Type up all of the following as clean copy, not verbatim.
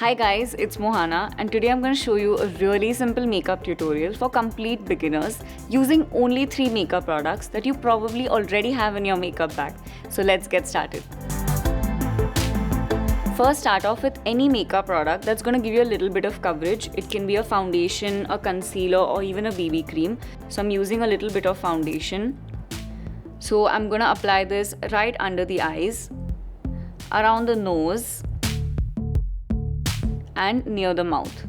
Hi guys, it's Mohana and today I'm going to show you a really simple makeup tutorial for complete beginners using only 3 makeup products that you probably already have in your makeup bag. So let's get started. First, start off with any makeup product that's going to give you a little bit of coverage. It can be a foundation, a concealer, or even a BB cream. So I'm using a little bit of foundation. So I'm going to apply this right under the eyes, around the nose, and near the mouth.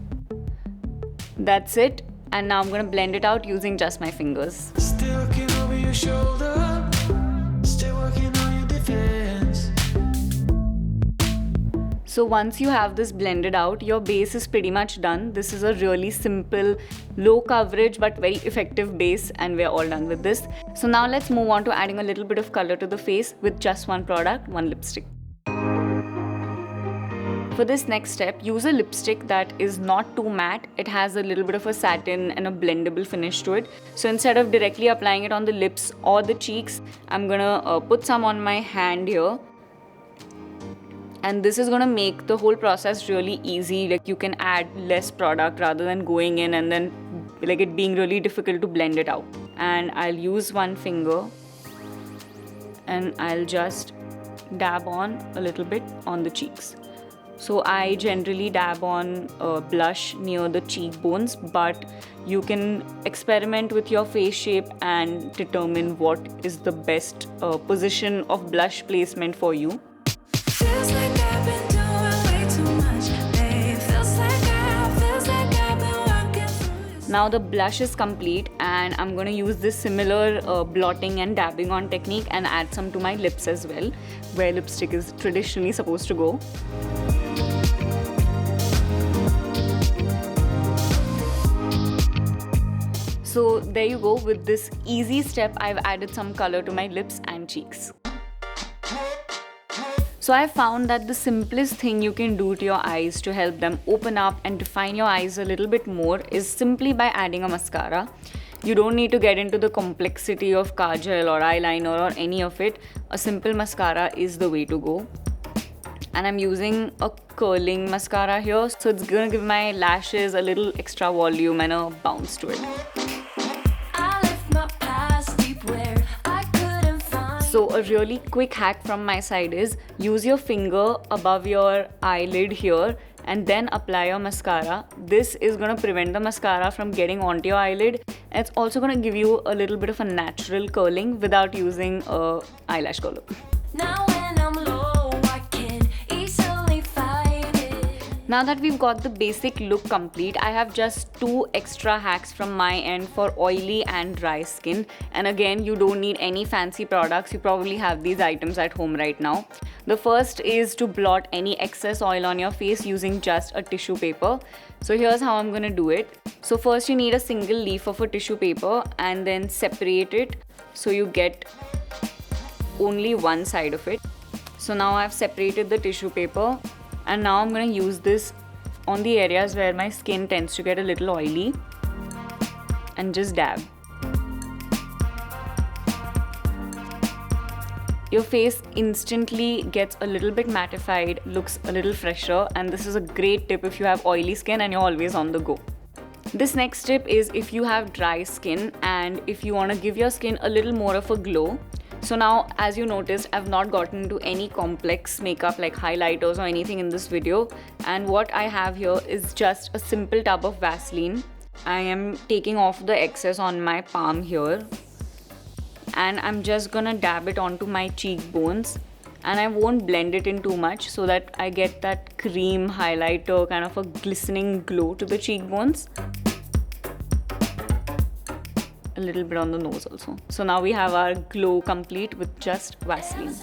That's it. And now I'm going to blend it out using just my fingers. Still looking over your shoulder, still working on your defense. So once you have this blended out, your base is pretty much done. This is a really simple, low coverage but very effective base, and we're all done with this. So now let's move on to adding a little bit of color to the face with just one product, one lipstick. For this next step, use a lipstick that is not too matte. It has a little bit of a satin and a blendable finish to it. So instead of directly applying it on the lips or the cheeks, I'm gonna put some on my hand here. And this is gonna make the whole process really easy. Like, you can add less product rather than going in and then like it being really difficult to blend it out. And I'll use one finger and I'll just dab on a little bit on the cheeks. So I generally dab on blush near the cheekbones, but you can experiment with your face shape and determine what is the best position of blush placement for you. Feels like I've been doing way too much, babe. Feels like I've been working through this. Now the blush is complete and I'm going to use this similar blotting and dabbing on technique and add some to my lips as well, where lipstick is traditionally supposed to go. So there you go. With this easy step, I've added some color to my lips and cheeks. So I found that the simplest thing you can do to your eyes to help them open up and define your eyes a little bit more is simply by adding a mascara. You don't need to get into the complexity of kajal or eyeliner or any of it. A simple mascara is the way to go. And I'm using a curling mascara here, so it's gonna give my lashes a little extra volume and a bounce to it. So a really quick hack from my side is use your finger above your eyelid here and then apply your mascara. This is going to prevent the mascara from getting onto your eyelid, and it's also going to give you a little bit of a natural curling without using a eyelash curler. Now when I'm low, I can easily find it. Now that we've got the basic look complete, I have just 2 extra hacks from my end for oily and dry skin. And again, you don't need any fancy products. You probably have these items at home right now. The first is to blot any excess oil on your face using just a tissue paper. So here's how I'm gonna do it. So first you need a single leaf of a tissue paper and then separate it so you get only one side of it. So now I've separated the tissue paper. And now I'm going to use this on the areas where my skin tends to get a little oily and just dab. Your face instantly gets a little bit mattified, looks a little fresher, and this is a great tip if you have oily skin and you're always on the go. This next tip is if you have dry skin and if you want to give your skin a little more of a glow. So now, as you noticed, I've not gotten into any complex makeup like highlighters or anything in this video. And what I have here is just a simple tub of Vaseline. I am taking off the excess on my palm here. And I'm just gonna dab it onto my cheekbones. And I won't blend it in too much so that I get that cream highlighter, kind of a glistening glow to the cheekbones. A little bit on the nose also. So now we have our glow complete with just Vaseline.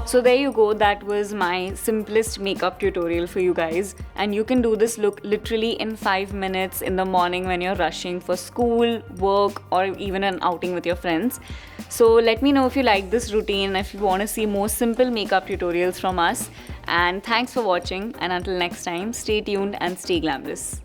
So there you go, that was my simplest makeup tutorial for you guys, and you can do this look literally in 5 minutes in the morning when you're rushing for school, work, or even an outing with your friends. So let me know if you like this routine, if you want to see more simple makeup tutorials from us. And thanks for watching, and until next time, stay tuned and stay glamorous.